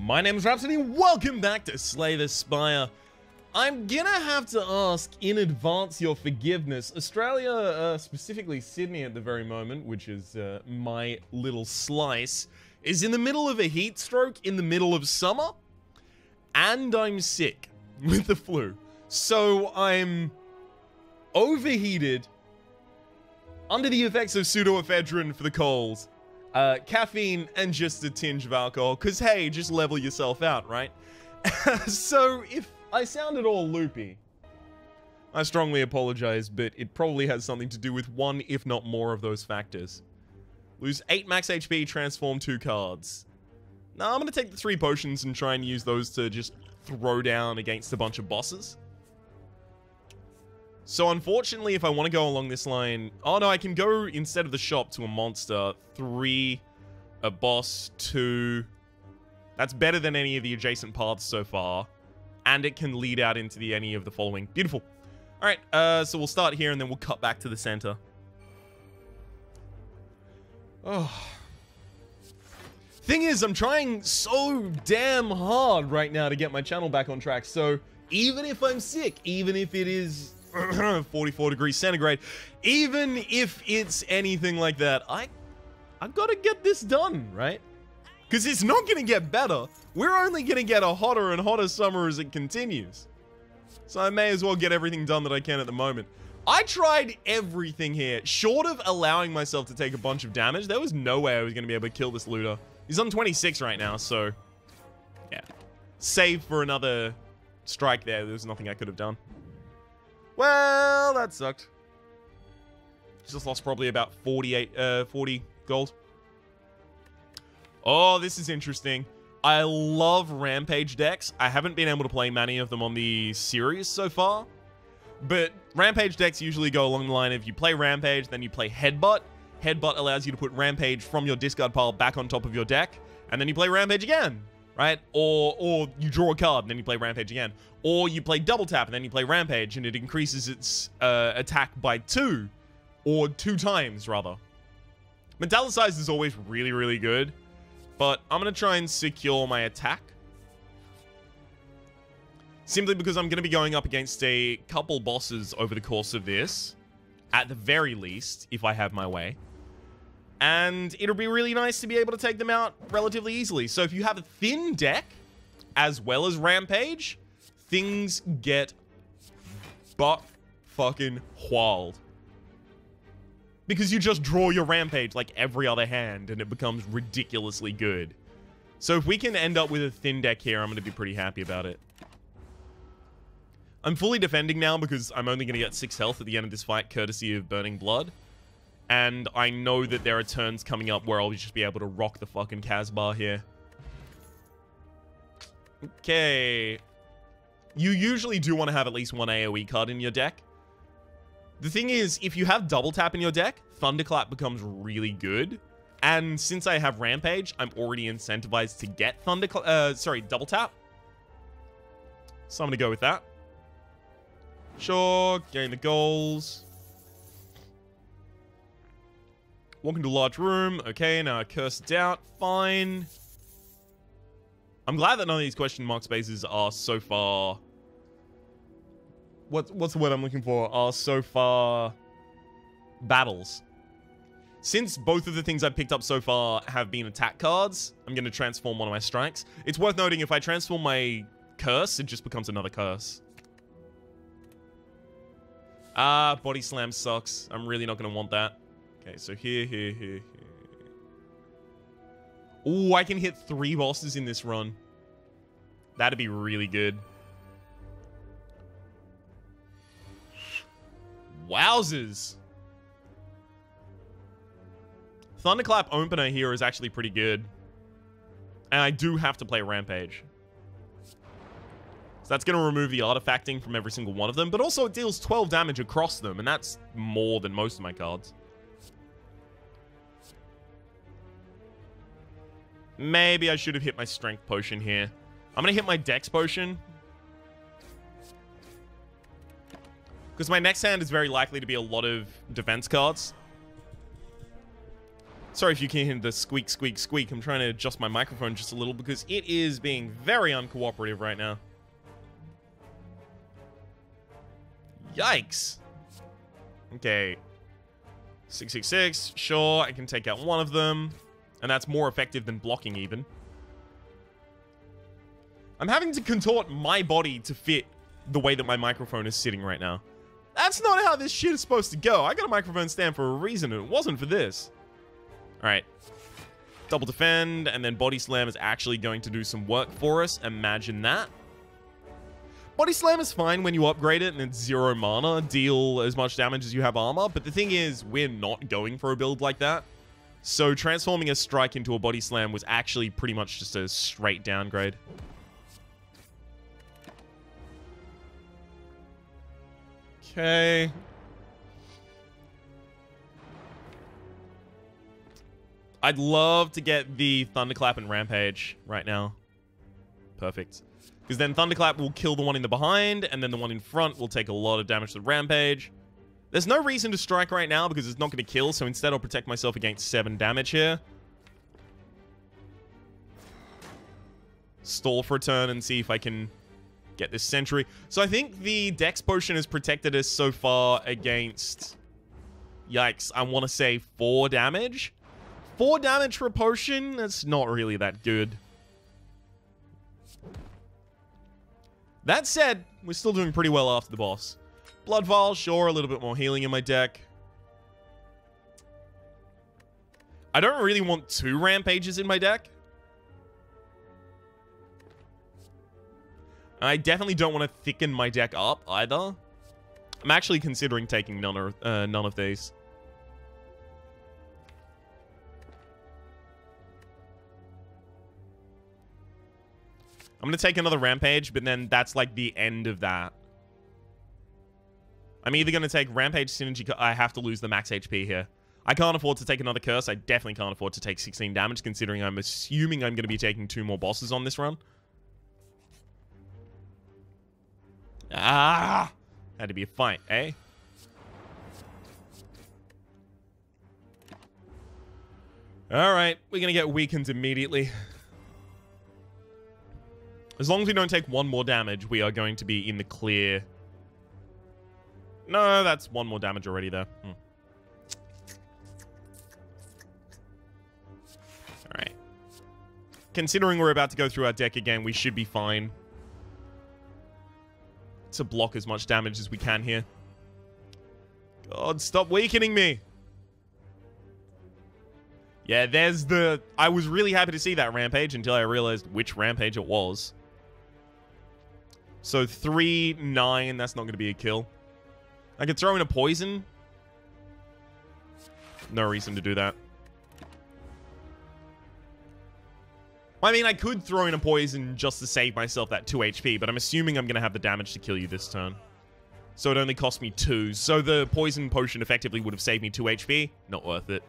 My name is Rhapsody, welcome back to Slay the Spire. I'm gonna have to ask in advance your forgiveness. Australia, specifically Sydney at the very moment, which is my little slice, is in the middle of a heat stroke in the middle of summer, and I'm sick with the flu. So I'm overheated, under the effects of pseudoephedrine for the cold, caffeine, and just a tinge of alcohol, because hey, just level yourself out, right? So if I sound at all loopy, I strongly apologize, but it probably has something to do with one, if not more, of those factors. Lose 8 max HP, transform 2 cards. Now I'm going to take the 3 potions and try and use those to just throw down against a bunch of bosses. So unfortunately, if I want to go along this line... Oh no, I can go, instead of the shop, to a monster. 3, a boss, 2... That's better than any of the adjacent paths so far. And it can lead out into any of the following. Beautiful. Alright, so we'll start here and then we'll cut back to the center. Oh. Thing is, I'm trying so damn hard right now to get my channel back on track. So even if I'm sick, even if it is 44 degrees centigrade, even if it's anything like that, I've got to get this done, right? Because it's not going to get better. We're only going to get a hotter and hotter summer as it continues. So I may as well get everything done that I can at the moment. I tried everything here. Short of allowing myself to take a bunch of damage, there was no way I was going to be able to kill this looter. He's on 26 right now, so... yeah. Save for another strike there. There's nothing I could have done. Well, that sucked. Just lost probably about 40 gold. Oh, this is interesting. I love Rampage decks. I haven't been able to play many of them on the series so far. But Rampage decks usually go along the line of you play Rampage, then you play Headbutt. Headbutt allows you to put Rampage from your discard pile back on top of your deck. And then you play Rampage again, right? Or you draw a card and then you play Rampage again. Or you play Double Tap and then you play Rampage and it increases its attack by 2. Or 2 times, rather. Metallicize is always really, really good. But I'm going to try and secure my attack. Simply because I'm going to be going up against a couple bosses over the course of this. At the very least, if I have my way. And it'll be really nice to be able to take them out relatively easily. So if you have a thin deck, as well as Rampage, things get butt fucking wild. Because you just draw your Rampage like every other hand, and it becomes ridiculously good. So if we can end up with a thin deck here, I'm going to be pretty happy about it. I'm fully defending now because I'm only going to get 6 health at the end of this fight, courtesy of Burning Blood. And I know that there are turns coming up where I'll just be able to rock the fucking Casbah here. Okay. You usually do want to have at least 1 AoE card in your deck. The thing is, if you have Double Tap in your deck, Thunderclap becomes really good. And since I have Rampage, I'm already incentivized to get Double Tap. So I'm gonna go with that. Sure, gain the goals. Walk into a large room. Okay, now I curse it out. Fine. I'm glad that none of these question mark spaces are so far... What's the word I'm looking for? Are so far... battles. Since both of the things I've picked up so far have been attack cards, I'm going to transform one of my strikes. It's worth noting, if I transform my curse, it just becomes another curse. Ah, Body Slam sucks. I'm really not going to want that. Okay, so here. Ooh, I can hit 3 bosses in this run. That'd be really good. Wowzers. Thunderclap opener here is actually pretty good. And I do have to play Rampage. So that's going to remove the artifacting from every single one of them. But also it deals 12 damage across them. And that's more than most of my cards. Maybe I should have hit my strength potion here. I'm going to hit my dex potion. Because my next hand is very likely to be a lot of defense cards. Sorry if you can hear the squeak, squeak, squeak. I'm trying to adjust my microphone just a little because it is being very uncooperative right now. Yikes. Okay. 666. Sure, I can take out one of them. And that's more effective than blocking even. I'm having to contort my body to fit the way that my microphone is sitting right now. That's not how this shit is supposed to go. I got a microphone stand for a reason, and it wasn't for this. Alright. Double defend, and then body slam is actually going to do some work for us. Imagine that. Body slam is fine when you upgrade it and it's 0 mana, deal as much damage as you have armor, but the thing is, we're not going for a build like that. So transforming a strike into a body slam was actually pretty much just a straight downgrade. Okay. I'd love to get the Thunderclap and Rampage right now. Perfect. Because then Thunderclap will kill the one in the behind, and then the one in front will take a lot of damage to Rampage. There's no reason to strike right now because it's not going to kill, so instead I'll protect myself against 7 damage here. Stall for a turn and see if I can get this Sentry. So I think the Dex Potion has protected us so far against... Yikes, I want to say 4 damage. 4 damage for a potion? That's not really that good. That said, we're still doing pretty well after the boss. Blood Vial, sure, a little bit more healing in my deck. I don't really want 2 Rampages in my deck. I definitely don't want to thicken my deck up either. I'm actually considering taking none of these. I'm going to take another Rampage, but then that's like the end of that. I'm either going to take Rampage Synergy... I have to lose the max HP here. I can't afford to take another Curse. I definitely can't afford to take 16 damage, considering I'm assuming I'm going to be taking 2 more bosses on this run. Ah! Had to be a fight, eh? Alright, we're going to get weakened immediately. As long as we don't take 1 more damage, we are going to be in the clear. No, that's 1 more damage already there. Alright. Considering we're about to go through our deck again, we should be fine to block as much damage as we can here. God, stop weakening me! Yeah, there's the... I was really happy to see that Rampage until I realized which Rampage it was. So 3, 9, that's not going to be a kill. I could throw in a poison. No reason to do that. I mean, I could throw in a poison just to save myself that 2 HP, but I'm assuming I'm going to have the damage to kill you this turn. So it only cost me 2. So the poison potion effectively would have saved me 2 HP. Not worth it.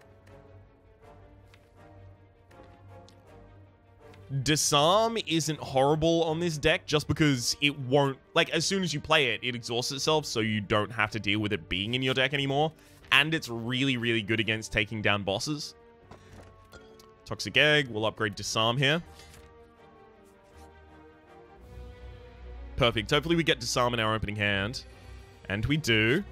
Disarm isn't horrible on this deck just because it won't... Like, as soon as you play it, it exhausts itself, so you don't have to deal with it being in your deck anymore. And it's really, really good against taking down bosses. Toxic Egg. We'll upgrade Disarm here. Perfect. Hopefully we get Disarm in our opening hand. And we do.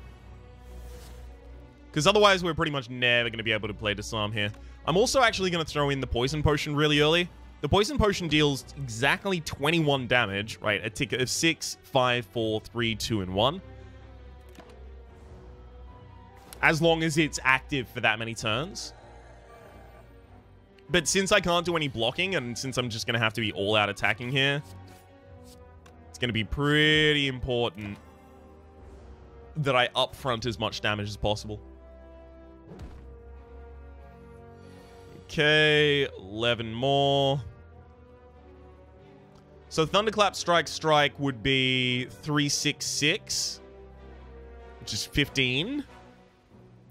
Because otherwise we're pretty much never going to be able to play Disarm here. I'm also actually going to throw in the Poison Potion really early. The Poison Potion deals exactly 21 damage, right? A ticket of 6, 5, 4, 3, 2, and 1. As long as it's active for that many turns. But since I can't do any blocking, and since I'm just going to have to be all-out attacking here, it's going to be pretty important that I upfront as much damage as possible. Okay, 11 more. So Thunderclap Strike would be 366, which is 15,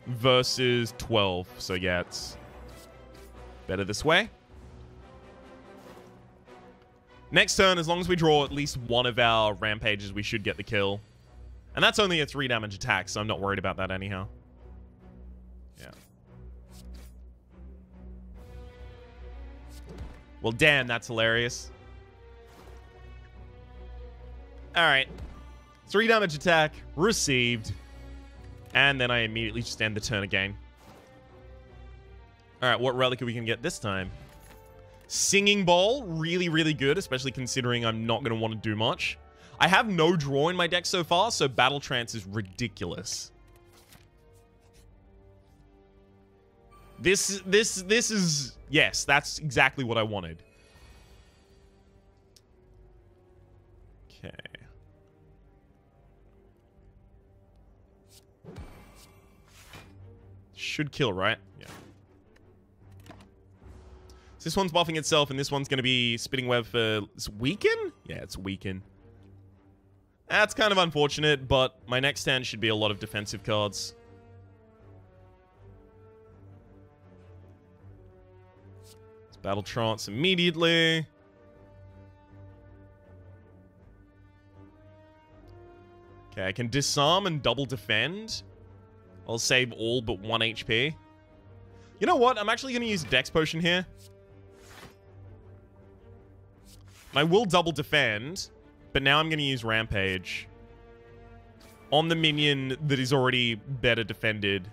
versus 12. So yeah, it's better this way. Next turn, as long as we draw at least one of our Rampages, we should get the kill. And that's only a 3 damage attack, so I'm not worried about that anyhow. Yeah. Well, damn, that's hilarious. Alright. 3 damage attack. Received. And then I immediately just end the turn again. Alright, what relic are we going to get this time? Singing Bowl. Really, really good, especially considering I'm not going to want to do much. I have no draw in my deck so far, so Battle Trance is ridiculous. This is... Yes, that's exactly what I wanted. Okay. Should kill, right? Yeah. So this one's buffing itself, and this one's going to be Spitting Web for... It's Weaken? Yeah, it's Weaken. That's kind of unfortunate, but my next hand should be a lot of defensive cards. Let's Battle Trance immediately. Okay, I can disarm and double defend. I'll save all but 1 HP. You know what? I'm actually going to use Dex Potion here. I will double defend, but now I'm going to use Rampage on the minion that is already better defended.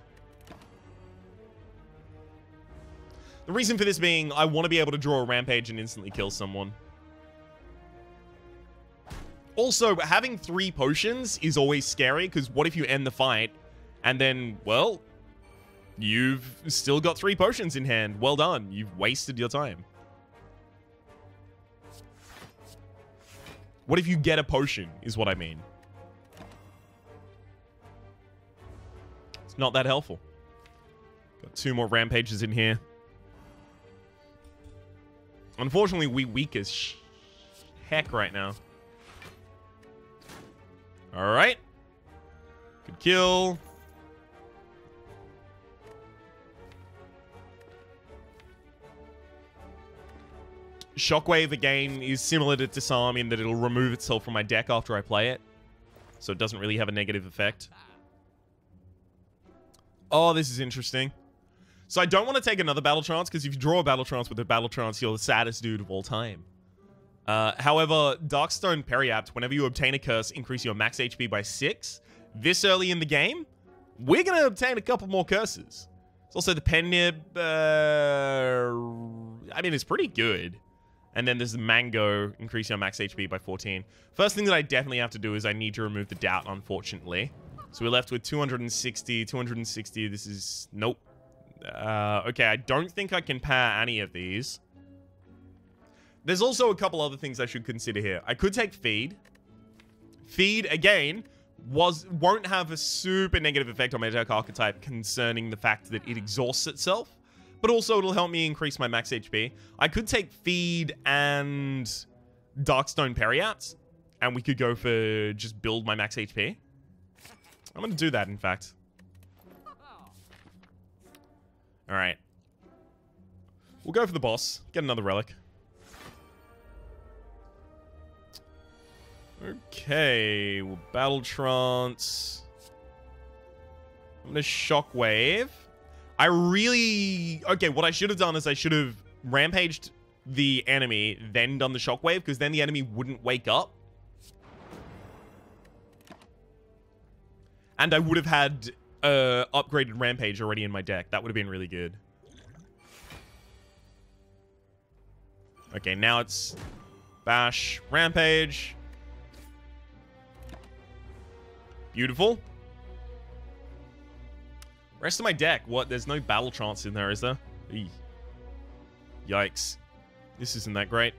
The reason for this being, I want to be able to draw a Rampage and instantly kill someone. Also, having 3 potions is always scary, because what if you end the fight, and then, well, you've still got 3 potions in hand. Well done. You've wasted your time. What if you get a potion, is what I mean. It's not that helpful. Got 2 more Rampages in here. Unfortunately, we weak as heck right now. Alright. Good kill. Shockwave, again, is similar to Disarm in that it'll remove itself from my deck after I play it. So it doesn't really have a negative effect. Oh, this is interesting. So I don't want to take another Battle Trance, because if you draw a Battle Trance with a Battle Trance, you're the saddest dude of all time. However, Darkstone Periapt, whenever you obtain a curse, increase your max HP by 6. This early in the game, we're going to obtain a couple more curses. It's also the Pen Nib. I mean, it's pretty good. And then there's the Mango, increase your max HP by 14. First thing that I definitely have to do is I need to remove the Doubt, unfortunately. So we're left with 260, 260. This is... Nope. Okay, I don't think I can power any of these. There's also a couple other things I should consider here. I could take Feed. Feed, again, won't have a super negative effect on my deck archetype concerning the fact that it exhausts itself. But also, it'll help me increase my max HP. I could take Feed and Darkstone Periapt, and we could go for just build my max HP. I'm going to do that, in fact. Alright. We'll go for the boss. Get another relic. Okay. We'll Battle Trance. I'm going to Shockwave. I really... Okay, what I should have done is I should have Rampaged the enemy, then done the Shockwave, because then the enemy wouldn't wake up. And I would have had upgraded Rampage already in my deck. That would have been really good. Okay, now it's Bash, Rampage. Beautiful. Rest of my deck. What? There's no Battle Trance in there, is there? Eey. Yikes. This isn't that great.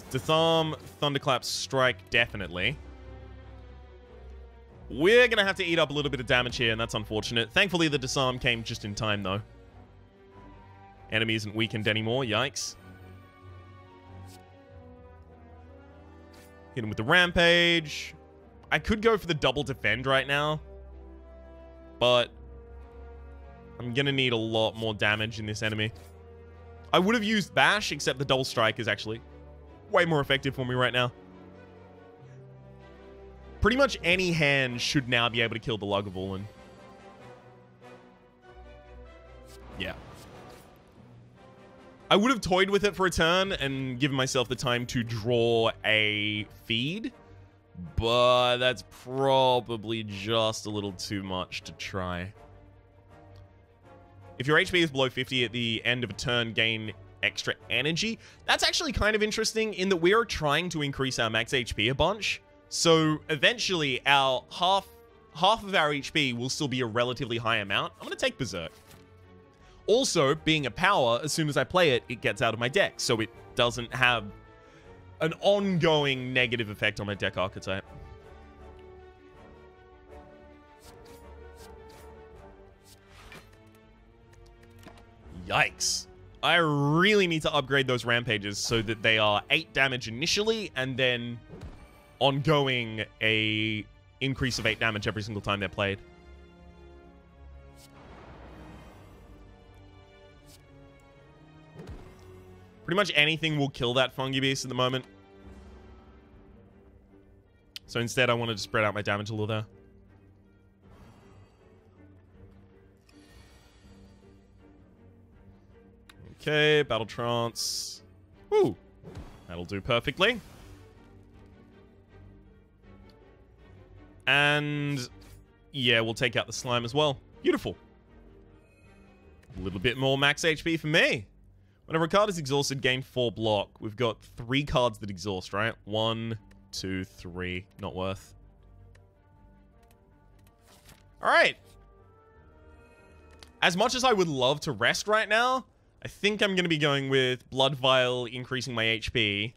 Disarm, Thunderclap, Strike, definitely. We're going to have to eat up a little bit of damage here, and that's unfortunate. Thankfully, the Disarm came just in time, though. Enemy isn't weakened anymore. Yikes. Hit him with the Rampage. I could go for the double defend right now. But I'm going to need a lot more damage in this enemy. I would have used Bash, except the double strike is actually way more effective for me right now. Pretty much any hand should now be able to kill the Lagavulin. Yeah. I would have toyed with it for a turn and given myself the time to draw a feed, but that's probably just a little too much to try. If your HP is below 50 at the end of a turn, gain extra energy. That's actually kind of interesting in that we are trying to increase our max HP a bunch. So eventually our half of our HP will still be a relatively high amount. I'm going to take Berserk. Also, being a power, as soon as I play it, it gets out of my deck. So it doesn't have an ongoing negative effect on my deck archetype. Yikes. I really need to upgrade those Rampages so that they are 8 damage initially, and then ongoing a increase of 8 damage every single time they're played. Pretty much anything will kill that Fungi Beast at the moment. So instead, I wanted to spread out my damage a little there. Okay, Battle Trance. Woo! That'll do perfectly. And yeah, we'll take out the slime as well. Beautiful. A little bit more max HP for me. Whenever a card is exhausted, gain 4 block. We've got 3 cards that exhaust, right? 1, 2, 3. Not worth. Alright. As much as I would love to rest right now, I think I'm going to be going with Blood Vial, increasing my HP,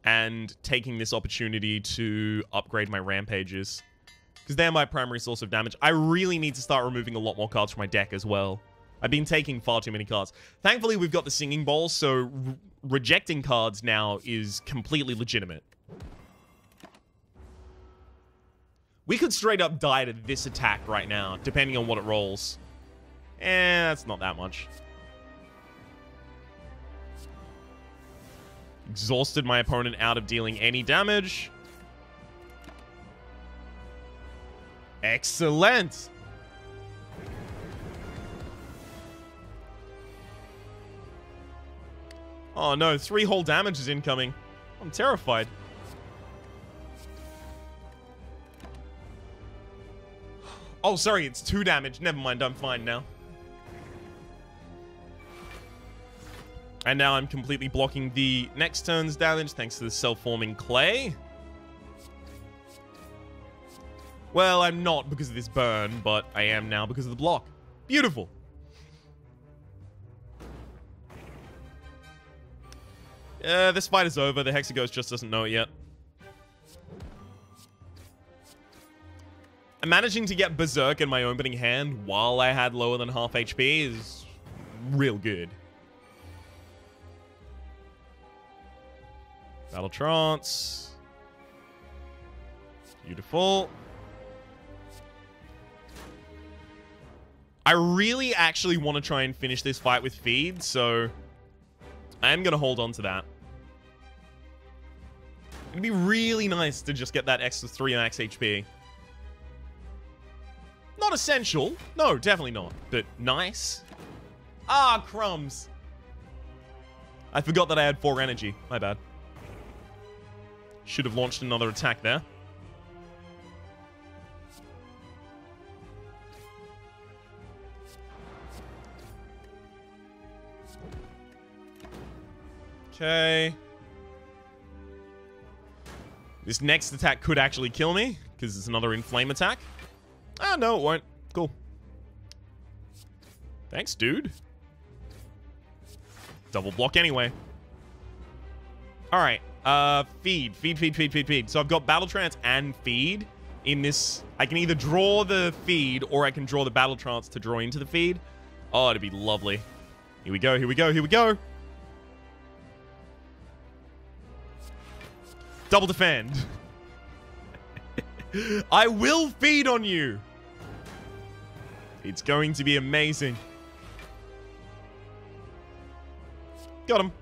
and taking this opportunity to upgrade my Rampages, because they're my primary source of damage. I really need to start removing a lot more cards from my deck as well. I've been taking far too many cards. Thankfully, we've got the Singing Bowl, so rejecting cards now is completely legitimate. We could straight up die to this attack right now, depending on what it rolls. That's not that much. Exhausted my opponent out of dealing any damage. Excellent! Oh no, 3 whole damage is incoming. I'm terrified. Oh, sorry, it's 2 damage. Never mind, I'm fine now. And now I'm completely blocking the next turn's damage thanks to the self-forming clay. Well, I'm not because of this burn, but I am now because of the block. Beautiful. This fight is over. The Hexaghost just doesn't know it yet. And managing to get Berserk in my opening hand while I had lower than half HP is real good. Battle Trance. Beautiful. I really actually want to try and finish this fight with feed, so I am going to hold on to that. It'd be really nice to just get that extra 3 max HP. Not essential. No, definitely not. But nice. Ah, crumbs. I forgot that I had 4 energy. My bad. Should have launched another attack there. Okay. This next attack could actually kill me, because it's another inflame attack. Ah, no, it won't. Cool. Thanks, dude. Double block anyway. Alright. Feed. So I've got Battle Trance and Feed in this. I can either draw the feed or I can draw the Battle Trance to draw into the feed. Oh, it'd be lovely. Here we go, here we go, here we go. Double defend. I will feed on you. It's going to be amazing. Got him.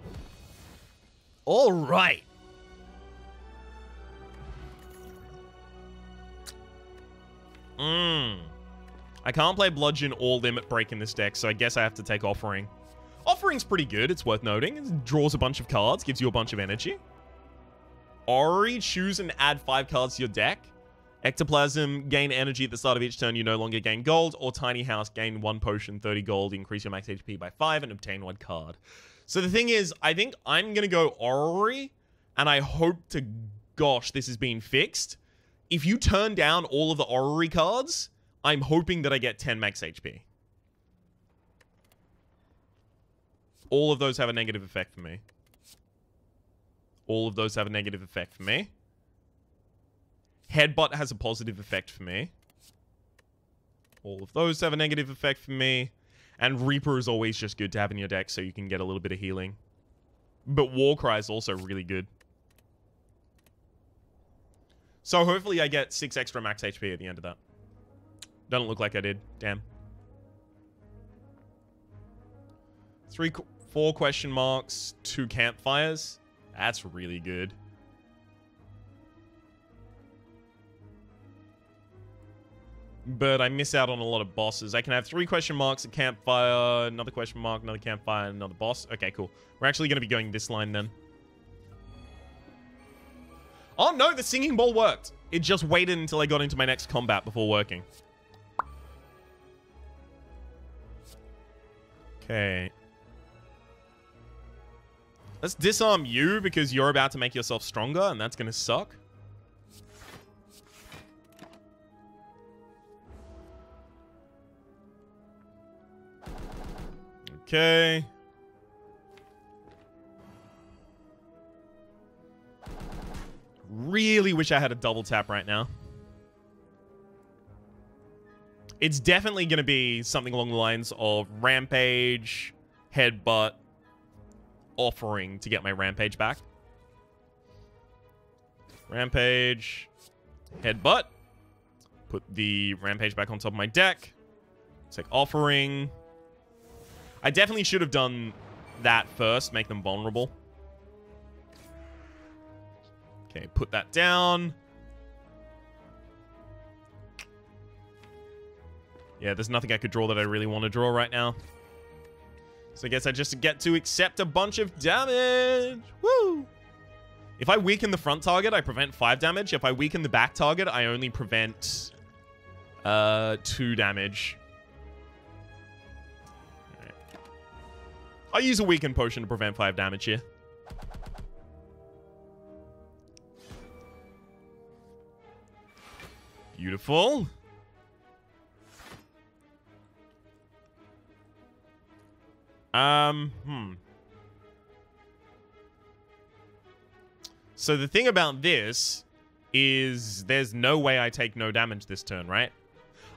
All right. I can't play Bludgeon or Limit Break in this deck, so I guess I have to take Offering. Offering's pretty good, it's worth noting. It draws a bunch of cards, gives you a bunch of energy. Ori, choose and add 5 cards to your deck. Ectoplasm, gain energy at the start of each turn, you no longer gain gold. Or Tiny House, gain 1 potion, 30 gold, increase your max HP by 5, and obtain 1 card. So the thing is, I think I'm going to go Ori, and I hope to gosh this is being fixed. If you turn down all of the Orrery cards, I'm hoping that I get 10 max HP. All of those have a negative effect for me. All of those have a negative effect for me. Headbutt has a positive effect for me. All of those have a negative effect for me. And Reaper is always just good to have in your deck so you can get a little bit of healing. But Warcry is also really good. So hopefully I get 6 extra max HP at the end of that. Doesn't look like I did. Damn. 4 question marks, 2 campfires. That's really good. But I miss out on a lot of bosses. I can have 3 question marks, a campfire, another question mark, another campfire, and another boss. Okay, cool. We're actually going to be going this line then. Oh no, the singing ball worked. It just waited until I got into my next combat before working. Okay. Let's disarm you because you're about to make yourself stronger and that's going to suck. Okay. Really wish I had a double tap right now. It's definitely going to be something along the lines of Rampage, Headbutt, Offering to get my Rampage back. Rampage, Headbutt. Put the Rampage back on top of my deck. Take Offering. I definitely should have done that first, make them vulnerable. Okay, put that down. Yeah, there's nothing I could draw that I really want to draw right now. So I guess I just get to accept a bunch of damage. Woo! If I weaken the front target, I prevent 5 damage. If I weaken the back target, I only prevent 2 damage. Right. I'll use a weaken potion to prevent 5 damage here. Beautiful. So the thing about this is there's no way I take no damage this turn, right?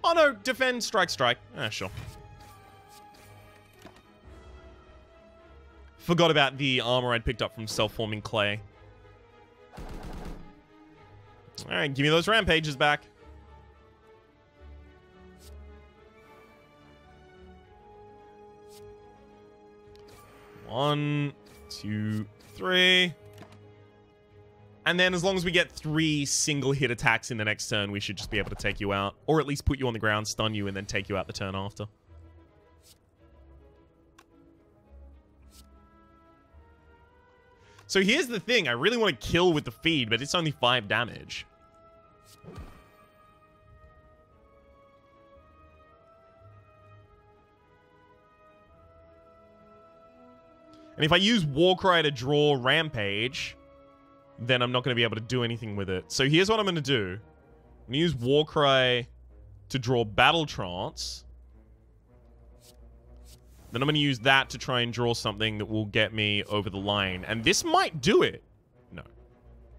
Oh no, defend, strike, strike. Ah, sure. Forgot about the armor I'd picked up from self-forming clay. Alright, give me those rampages back. One, 2, 3. And then as long as we get 3 single hit attacks in the next turn, we should just be able to take you out. Or at least put you on the ground, stun you, and then take you out the turn after. So here's the thing. I really want to kill with the feed, but it's only 5 damage. And if I use Warcry to draw Rampage, then I'm not going to be able to do anything with it. So here's what I'm going to do. I'm going to use Warcry to draw Battle Trance. Then I'm going to use that to try and draw something that will get me over the line. And this might do it. No.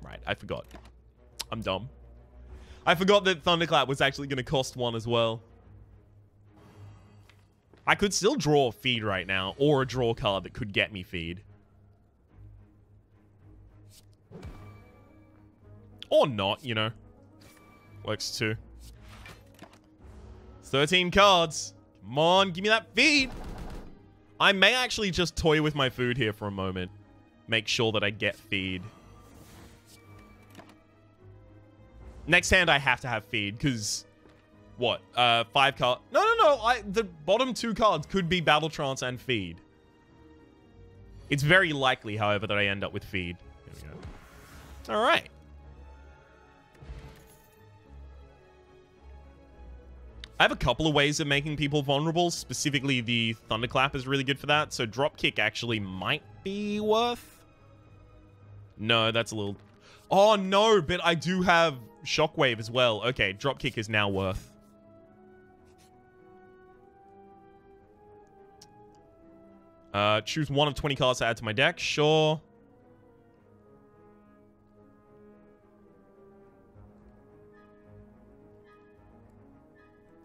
Right, I forgot. I'm dumb. I forgot that Thunderclap was actually going to cost 1 as well. I could still draw a feed right now, or a draw card that could get me feed. Or not, you know. Works too. 13 cards. Come on, give me that feed. I may actually just toy with my food here for a moment. Make sure that I get feed. Next hand, I have to have feed, because... What? 5 cards? No. The bottom 2 cards could be Battle Trance and feed. It's very likely, however, that I end up with feed. There we go. All right. I have a couple of ways of making people vulnerable. Specifically, the Thunderclap is really good for that. So Dropkick actually might be worth... No, that's a little... Oh, no, but I do have Shockwave as well. Okay, Dropkick is now worth. Choose one of 20 cards to add to my deck. Sure.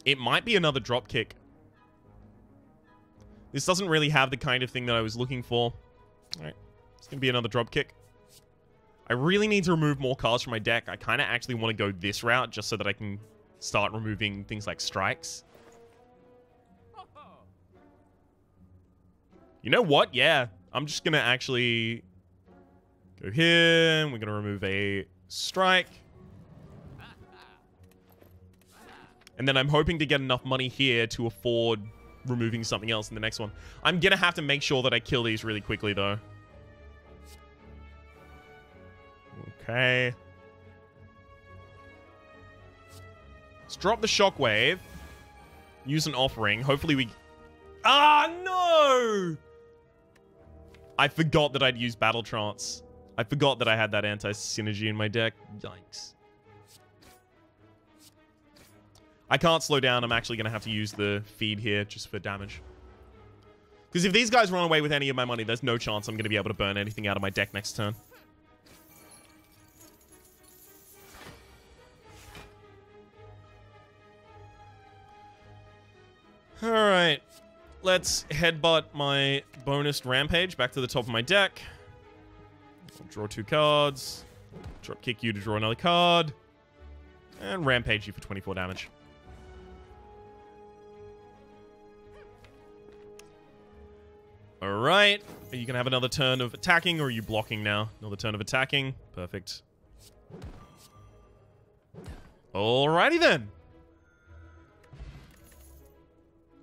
It might be another Dropkick. This doesn't really have the kind of thing that I was looking for. Alright, it's going to be another Dropkick. I really need to remove more cards from my deck. I kind of actually want to go this route just so that I can start removing things like strikes. You know what? Yeah, I'm just going to actually go here. And we're going to remove a strike. And then I'm hoping to get enough money here to afford removing something else in the next one. I'm going to have to make sure that I kill these really quickly, though. Okay. Let's drop the Shockwave. Use an offering. Hopefully we... Ah, no! I forgot that I'd use Battle Trance. I forgot that I had that anti-synergy in my deck. Yikes. I can't slow down. I'm actually going to have to use the feed here just for damage. Because if these guys run away with any of my money, there's no chance I'm going to be able to burn anything out of my deck next turn. Alright. Let's headbutt my bonus Rampage back to the top of my deck. I'll draw 2 cards. Drop kick you to draw another card. And Rampage you for 24 damage. Alright. Are you going to have another turn of attacking, or are you blocking now? Another turn of attacking. Perfect. Alrighty then.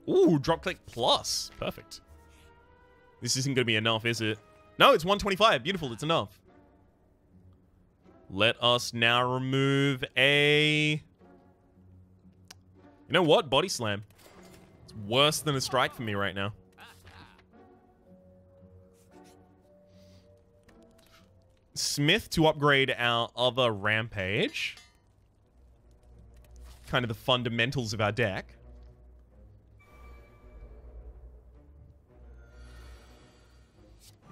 Ooh, drop click plus. Perfect. This isn't going to be enough, is it? No, it's 125. Beautiful, it's enough. Let us now remove a... You know what? Body Slam. It's worse than a strike for me right now. Smith to upgrade our other Rampage. Kind of the fundamentals of our deck.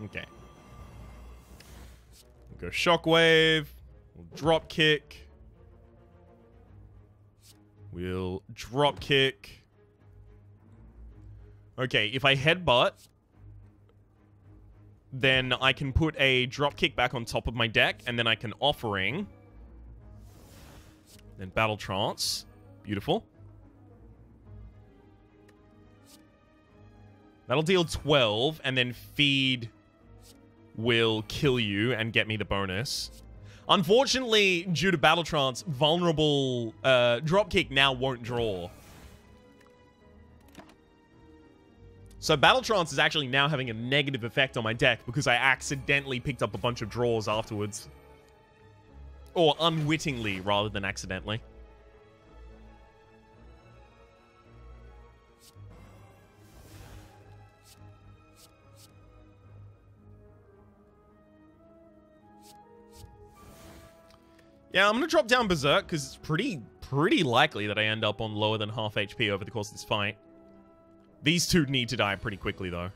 Okay. We'll go Shockwave. We'll drop kick. We'll drop kick. Okay, if I headbutt, then I can put a drop kick back on top of my deck, and then I can offering. Then Battle Trance. Beautiful. That'll deal 12, and then feed will kill you and get me the bonus. Unfortunately, due to Battle Trance, vulnerable Dropkick now won't draw. So Battle Trance is actually now having a negative effect on my deck because I accidentally picked up a bunch of draws afterwards. Or unwittingly rather than accidentally. Yeah, I'm going to drop down Berserk because it's pretty likely that I end up on lower than half HP over the course of this fight. These two need to die pretty quickly, though.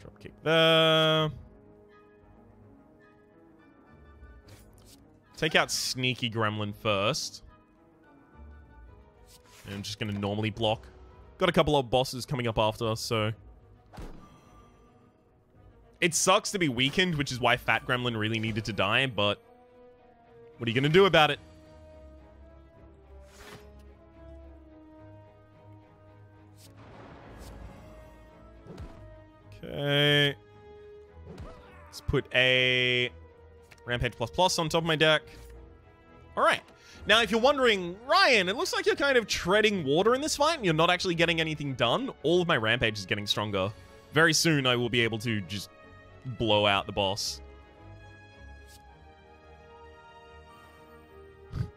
Drop kick there. Take out Sneaky Gremlin first. And I'm just going to normally block. Got a couple of bosses coming up after us, so... It sucks to be weakened, which is why Fat Gremlin really needed to die, but... What are you going to do about it? Okay. Let's put a Rampage plus plus on top of my deck. Alright. Now, if you're wondering, Ryan, it looks like you're kind of treading water in this fight and you're not actually getting anything done. All of my Rampage is getting stronger. Very soon, I will be able to just blow out the boss. A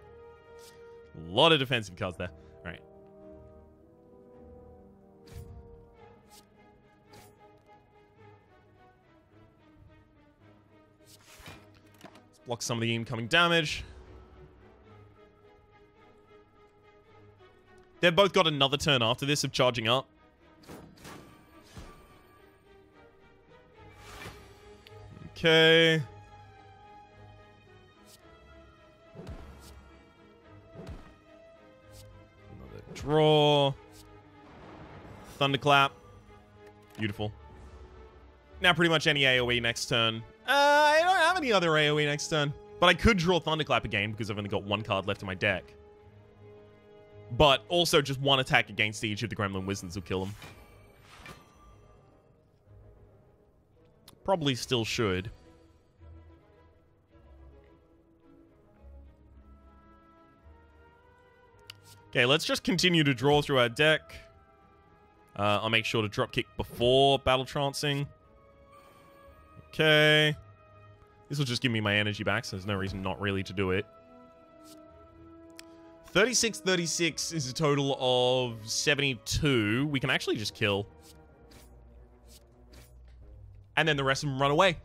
lot of defensive cards there. All right. Let's block some of the incoming damage. They've both got another turn after this of charging up. Okay. Another draw. Thunderclap. Beautiful. Now pretty much any AoE next turn. I don't have any other AoE next turn. But I could draw Thunderclap again because I've only got one card left in my deck. But also just one attack against each of the Gremlin Wizards will kill them. Probably still should. Okay, let's just continue to draw through our deck. I'll make sure to dropkick before battle trancing. Okay. This will just give me my energy back, so there's no reason not really to do it. 36 is a total of 72. We can actually just kill. And then the rest of them run away.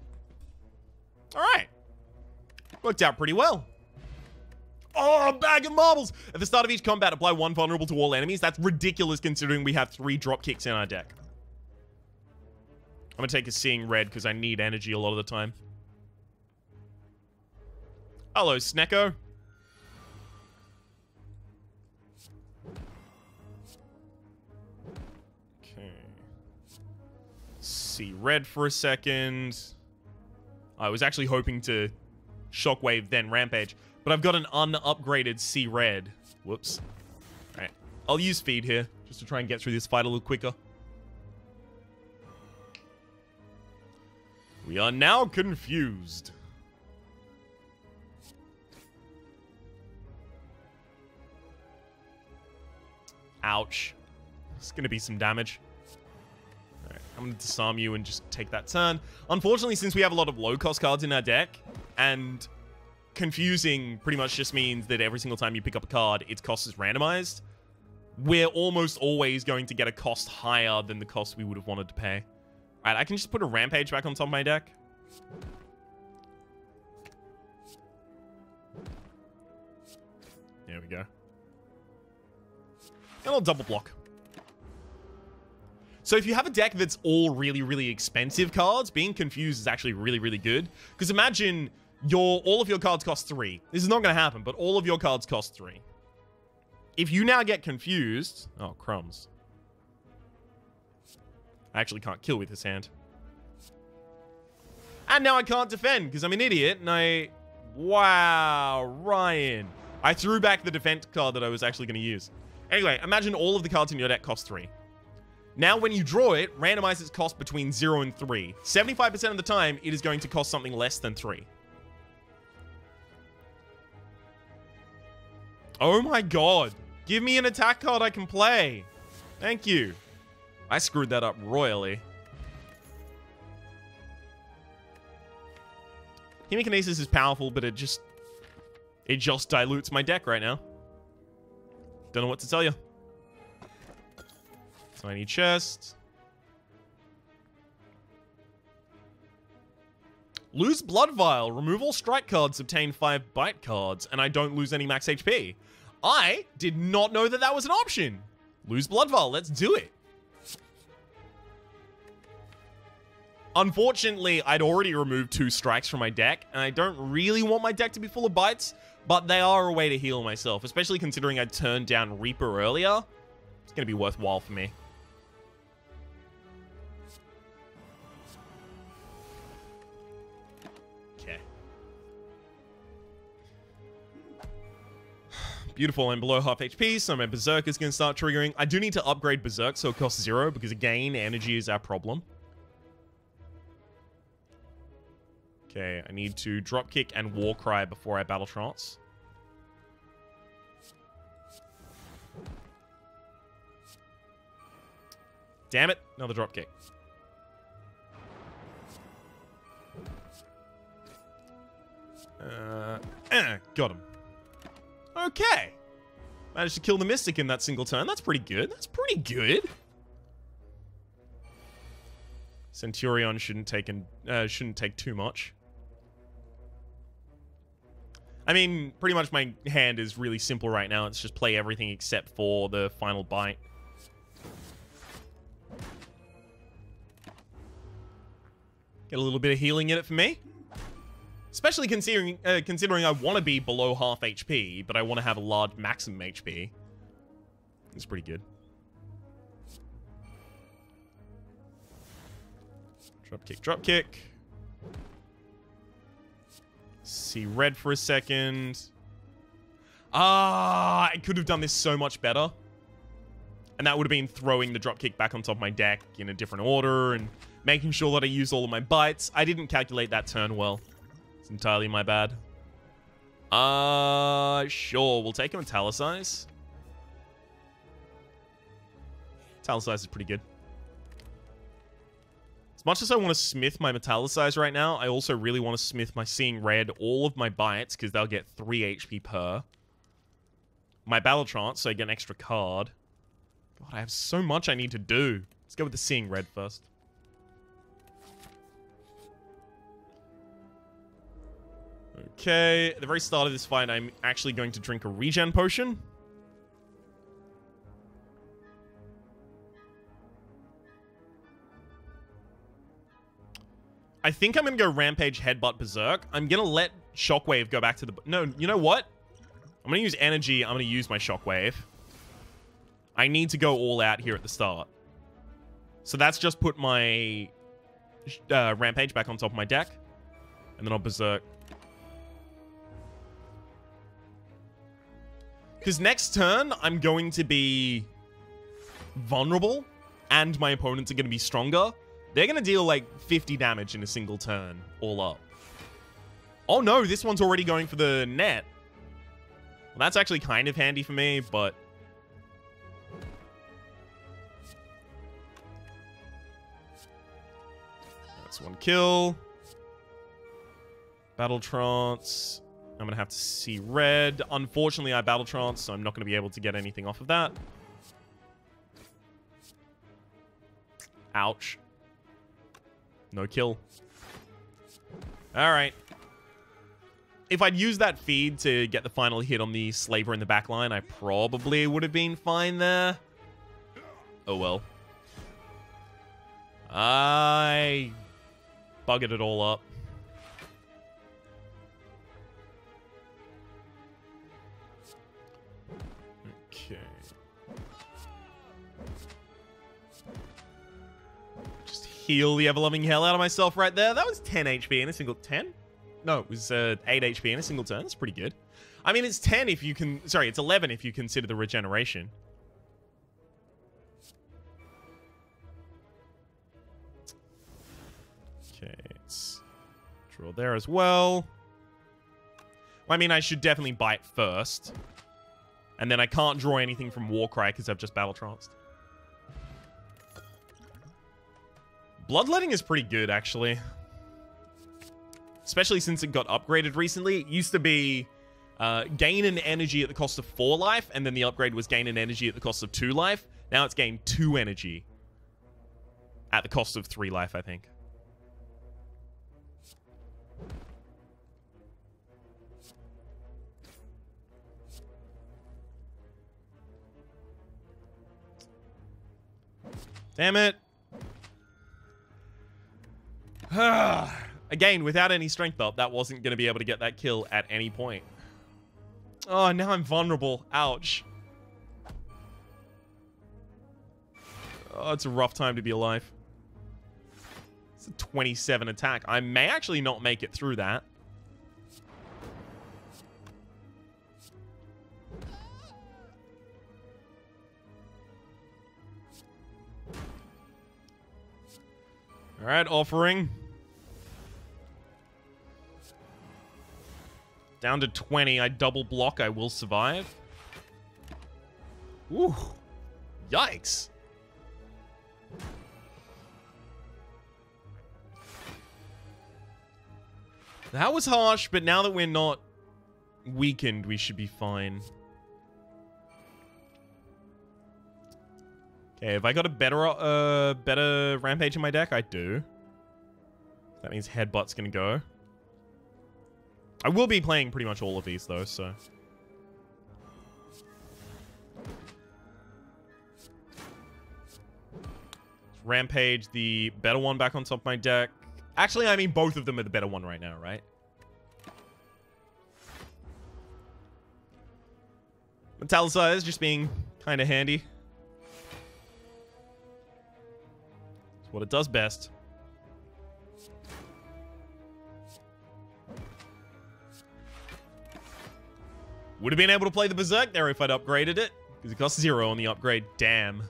Alright. Worked out pretty well. Oh, a bag of marbles! At the start of each combat, apply 1 vulnerable to all enemies. That's ridiculous considering we have 3 drop kicks in our deck. I'm gonna take a Seeing Red because I need energy a lot of the time. Hello, Snecko. See red for a second. I was actually hoping to Shockwave then Rampage, but I've got an unupgraded See Red. Whoops. Alright. I'll use Feed here, just to try and get through this fight a little quicker. We are now confused. Ouch. It's gonna be some damage. I'm going to disarm you and just take that turn. Unfortunately, since we have a lot of low-cost cards in our deck, and confusing pretty much just means that every single time you pick up a card, its cost is randomized, we're almost always going to get a cost higher than the cost we would have wanted to pay. Alright, I can just put a Rampage back on top of my deck. There we go. And I'll double block. So if you have a deck that's all really, really expensive cards, being confused is actually really, really good. Because imagine all of your cards cost 3. This is not going to happen, but all of your cards cost 3. If you now get confused... Oh, crumbs. I actually can't kill with this hand. And now I can't defend because I'm an idiot and I... Wow, Ryan. I threw back the defense card that I was actually going to use. Anyway, imagine all of the cards in your deck cost 3. Now, when you draw it, randomize its cost between 0 and 3. 75% of the time, it is going to cost something less than 3. Oh my god. Give me an attack card I can play. Thank you. I screwed that up royally. Hemikinesis is powerful, but it just dilutes my deck right now. Don't know what to tell you. Tiny chest. Lose Blood Vial. Remove all strike cards, obtain 5 bite cards, and I don't lose any max HP. I did not know that that was an option. Lose Blood Vial. Let's do it. Unfortunately, I'd already removed 2 strikes from my deck, and I don't really want my deck to be full of bites, but they are a way to heal myself, especially considering I turned down Reaper earlier. It's going to be worthwhile for me. Beautiful, I'm below half HP, so my Berserk is going to start triggering. I do need to upgrade Berserk, so it costs 0, because again, energy is our problem. Okay, I need to Dropkick and Warcry before I Battle Trance. Damn it. Another dropkick. Got him. Okay. Managed to kill the Mystic in that single turn. That's pretty good. That's pretty good. Centurion shouldn't take too much. I mean, pretty much my hand is really simple right now. It's just play everything except for the final bite. Get a little bit of healing in it for me. Especially considering I want to be below half HP, but I want to have a large maximum HP. It's pretty good. Drop kick, drop kick. See red for a second. Ah, I could have done this so much better. And that would have been throwing the dropkick back on top of my deck in a different order and making sure that I use all of my bites. I didn't calculate that turn well. It's entirely my bad. Sure. We'll take a Metallicize. Metallicize is pretty good. As much as I want to smith my Metallicize right now, I also really want to smith my Seeing Red, all of my bites, because they'll get 3 HP per. My Battle Trance, so I get an extra card. God, I have so much I need to do. Let's go with the Seeing Red first. Okay, at the very start of this fight, I'm actually going to drink a regen potion. I think I'm going to go Rampage, Headbutt, Berserk. I'm going to let Shockwave go back to the... No, you know what? I'm going to use energy. I'm going to use my Shockwave. I need to go all out here at the start. So that's just put my Rampage back on top of my deck. And then I'll Berserk. Because next turn, I'm going to be vulnerable. And my opponents are going to be stronger. They're going to deal like 50 damage in a single turn, all up. Oh no, this one's already going for the net. Well, that's actually kind of handy for me, but... That's one kill. Battle Trance. I'm going to have to see red. Unfortunately, I Battle Trance, so I'm not going to be able to get anything off of that. Ouch. No kill. Alright. If I'd used that feed to get the final hit on the Slaver in the backline, I probably would have been fine there. Oh well. I buggered it all up. Okay. Heal the ever-loving hell out of myself right there. That was 10 HP in a single... 10? No, it was 8 HP in a single turn. That's pretty good. I mean, it's 10 if you can... Sorry, it's 11 if you consider the regeneration. Okay, let's draw there as well. I mean, I should definitely bite first. And then I can't draw anything from Warcry because I've just Battle Tranced. Bloodletting is pretty good, actually. Especially since it got upgraded recently. It used to be gain an energy at the cost of 4 life, and then the upgrade was gain an energy at the cost of 2 life. Now it's gain 2 energy at the cost of 3 life, I think. Damn it. Again, without any strength up, that wasn't going to be able to get that kill at any point. Oh, now I'm vulnerable. Ouch. Oh, it's a rough time to be alive. It's a 27 attack. I may actually not make it through that. All right, offering. Down to 20. I double block. I will survive. Ooh. Yikes. That was harsh, but now that we're not weakened, we should be fine. Okay, have I got a better Rampage in my deck? I do. That means Headbutt's gonna go. I will be playing pretty much all of these, though, so... Rampage, the better one back on top of my deck. Actually, I mean, both of them are the better one right now, right? Metallicize just being kind of handy. It's what it does best. Would have been able to play the Berserk there if I'd upgraded it, because it costs 0 on the upgrade. Damn.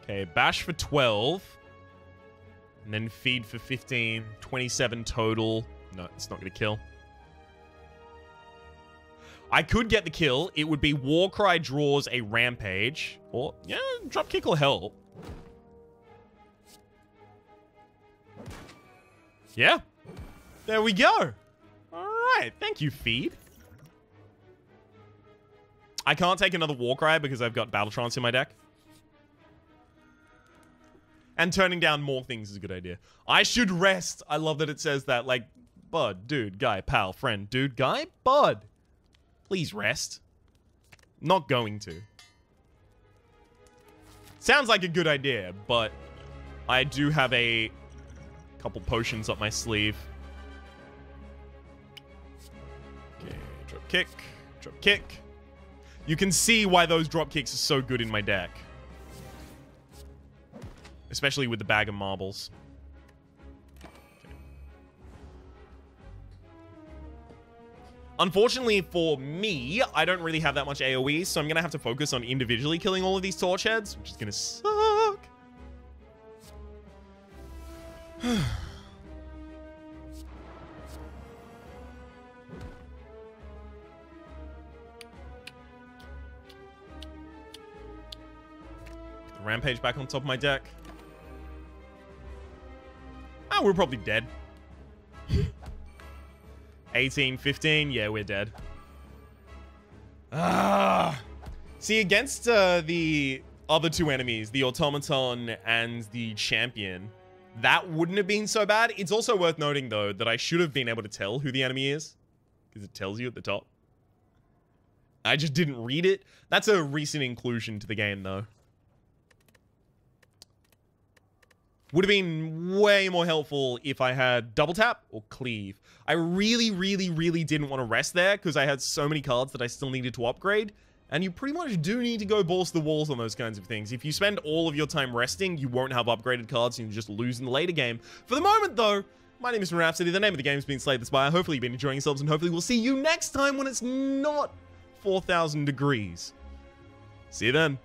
Okay, bash for 12. And then feed for 15. 27 total. No, it's not going to kill. I could get the kill. It would be Warcry draws a Rampage. Or, yeah, Dropkick will help. Yeah. There we go. Alright, thank you, feed. I can't take another Warcry because I've got Battle Trance in my deck. And turning down more things is a good idea. I should rest. I love that it says that. Like, bud, dude, guy, pal, friend, dude, guy, bud. Please rest. Not going to. Sounds like a good idea, but I do have a couple potions up my sleeve. Okay, drop kick, drop kick. You can see why those drop kicks are so good in my deck. Especially with the bag of marbles. Okay. Unfortunately for me, I don't really have that much AoE, so I'm going to have to focus on individually killing all of these torch heads, which is going to suck. Rampage back on top of my deck. Oh, we're probably dead. 18, 15. Yeah, we're dead. See, against the other two enemies, the Automaton and the Champion, that wouldn't have been so bad. It's also worth noting, though, that I should have been able to tell who the enemy is. Because it tells you at the top. I just didn't read it. That's a recent inclusion to the game, though. Would have been way more helpful if I had double tap or cleave. I really, really, really didn't want to rest there because I had so many cards that I still needed to upgrade. And you pretty much do need to go balls to the walls on those kinds of things. If you spend all of your time resting, you won't have upgraded cards and you just lose in the later game. For the moment, though, my name is Rhapsody. The name of the game has been Slay the Spire. Hopefully you've been enjoying yourselves and hopefully we'll see you next time when it's not 4,000 degrees. See you then.